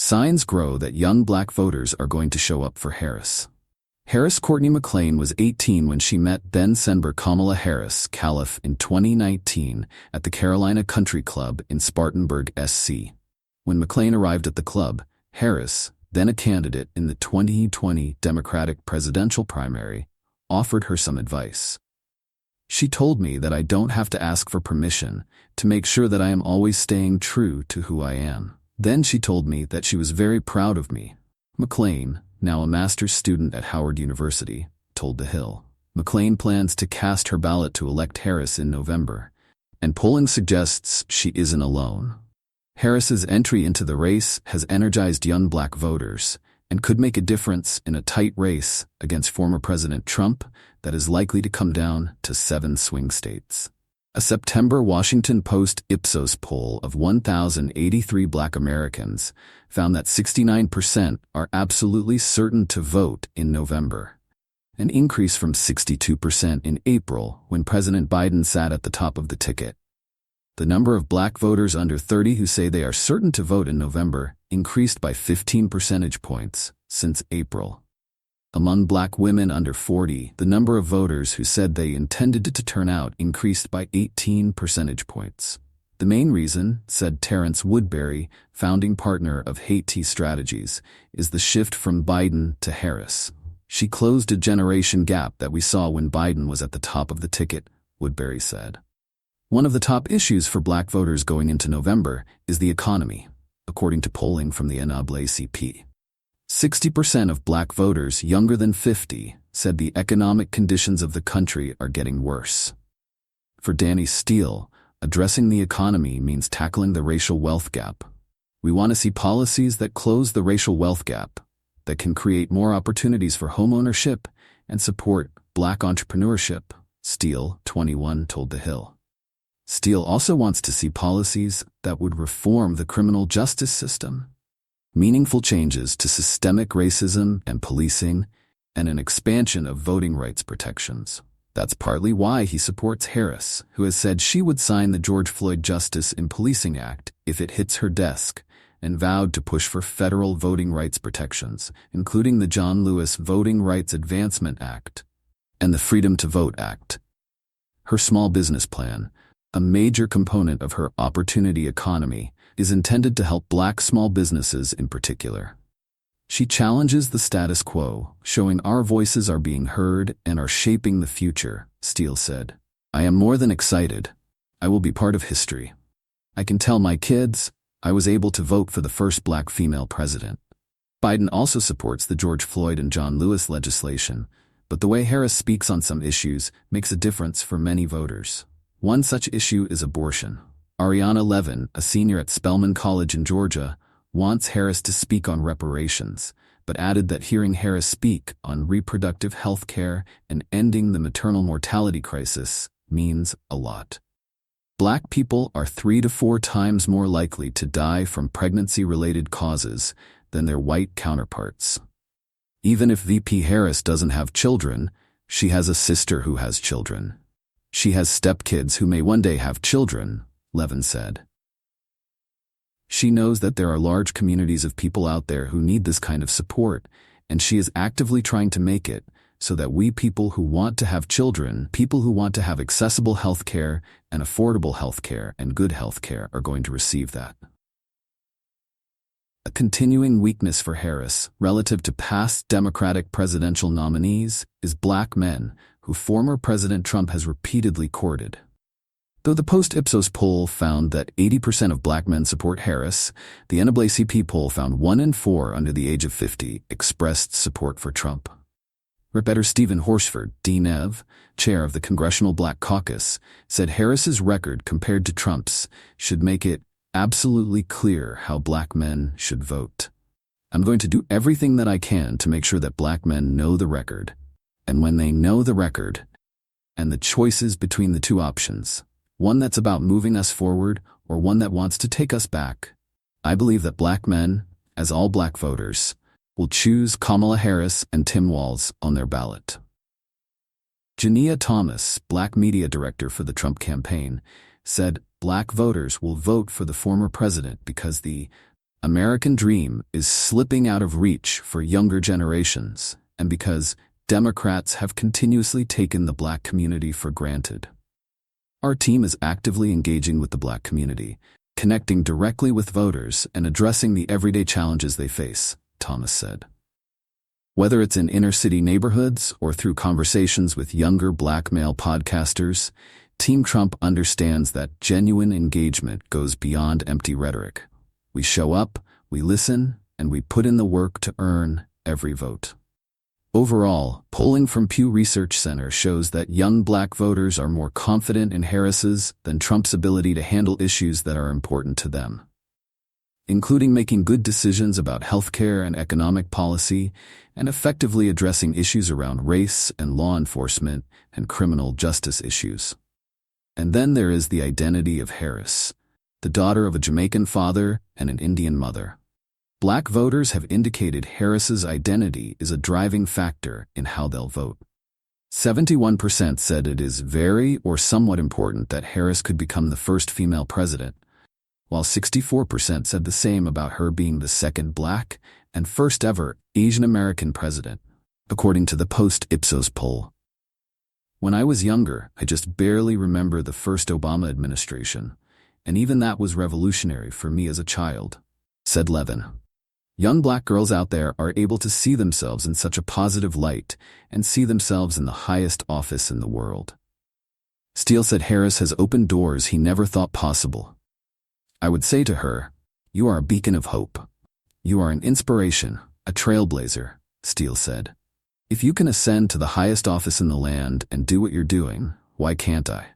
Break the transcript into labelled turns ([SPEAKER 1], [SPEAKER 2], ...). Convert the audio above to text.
[SPEAKER 1] Signs grow that young black voters are going to show up for Harris. Harris Courtney McLean was 18 when she met then-Senator Kamala Harris Calif in 2019 at the Carolina Country Club in Spartanburg, SC. When McLean arrived at the club, Harris, then a candidate in the 2020 Democratic presidential primary, offered her some advice. She told me that I don't have to ask for permission to make sure that I am always staying true to who I am. Then she told me that she was very proud of me. McLean, now a master's student at Howard University, told The Hill. McLean plans to cast her ballot to elect Harris in November, and polling suggests she isn't alone. Harris's entry into the race has energized young black voters and could make a difference in a tight race against former President Trump that is likely to come down to 7 swing states. A September Washington Post Ipsos poll of 1,083 black Americans found that 69% are absolutely certain to vote in November, an increase from 62% in April when President Biden sat at the top of the ticket. The number of black voters under 30 who say they are certain to vote in November increased by 15 percentage points since April. Among black women under 40, the number of voters who said they intended to turn out increased by 18 percentage points. The main reason, said Terrence Woodbury, founding partner of Haiti Strategies, is the shift from Biden to Harris. She closed a generation gap that we saw when Biden was at the top of the ticket, Woodbury said. One of the top issues for black voters going into November is the economy, according to polling from the NAACP. 60% of black voters younger than 50 said the economic conditions of the country are getting worse. For Danny Steele, addressing the economy means tackling the racial wealth gap. We want to see policies that close the racial wealth gap, that can create more opportunities for homeownership and support black entrepreneurship, Steele, 21, told The Hill. Steele also wants to see policies that would reform the criminal justice system, meaningful changes to systemic racism and policing, and an expansion of voting rights protections. That's partly why he supports Harris, who has said she would sign the George Floyd Justice in Policing Act if it hits her desk, and vowed to push for federal voting rights protections, including the John Lewis Voting Rights Advancement Act and the Freedom to Vote Act. Her small business plan, a major component of her opportunity economy, is intended to help black small businesses in particular. She challenges the status quo, showing our voices are being heard and are shaping the future, Steele said. I am more than excited. I will be part of history. I can tell my kids I was able to vote for the first black female president. Biden also supports the George Floyd and John Lewis legislation, but the way Harris speaks on some issues makes a difference for many voters. One such issue is abortion. Ariana Levin, a senior at Spelman College in Georgia, wants Harris to speak on reparations, but added that hearing Harris speak on reproductive health care and ending the maternal mortality crisis means a lot. Black people are 3 to 4 times more likely to die from pregnancy-related causes than their white counterparts. Even if VP Harris doesn't have children, she has a sister who has children. She has stepkids who may one day have children, Levin said. She knows that there are large communities of people out there who need this kind of support, and she is actively trying to make it so that we people who want to have children, people who want to have accessible health care and affordable health care and good health care are going to receive that. A continuing weakness for Harris, relative to past Democratic presidential nominees, is black men, who former President Trump has repeatedly courted. Though the post-Ipsos poll found that 80% of black men support Harris, the NAACP poll found 1 in 4 under the age of 50 expressed support for Trump. Representative Stephen Horsford, D.Nev., chair of the Congressional Black Caucus, said Harris's record compared to Trump's should make it absolutely clear how black men should vote. I'm going to do everything that I can to make sure that black men know the record. And when they know the record, and the choices between the two options, one that's about moving us forward or one that wants to take us back, I believe that black men, as all black voters, will choose Kamala Harris and Tim Walz on their ballot. Jania Thomas, black media director for the Trump campaign, said black voters will vote for the former president because the American dream is slipping out of reach for younger generations, and because Democrats have continuously taken the Black community for granted. Our team is actively engaging with the Black community, connecting directly with voters and addressing the everyday challenges they face, Thomas said. Whether it's in inner-city neighborhoods or through conversations with younger Black male podcasters, Team Trump understands that genuine engagement goes beyond empty rhetoric. We show up, we listen, and we put in the work to earn every vote. Overall, polling from Pew Research Center shows that young Black voters are more confident in Harris's than Trump's ability to handle issues that are important to them, including making good decisions about healthcare and economic policy, and effectively addressing issues around race and law enforcement and criminal justice issues. And then there is the identity of Harris, the daughter of a Jamaican father and an Indian mother. Black voters have indicated Harris's identity is a driving factor in how they'll vote. 71% said it is very or somewhat important that Harris could become the first female president, while 64% said the same about her being the second Black and first ever Asian American president, according to the Post-Ipsos poll. When I was younger, I just barely remember the first Obama administration, and even that was revolutionary for me as a child, said Levin. Young Black girls out there are able to see themselves in such a positive light and see themselves in the highest office in the world. Steele said Harris has opened doors he never thought possible. I would say to her, "You are a beacon of hope. You are an inspiration, a trailblazer," Steele said. "If you can ascend to the highest office in the land and do what you're doing, why can't I?"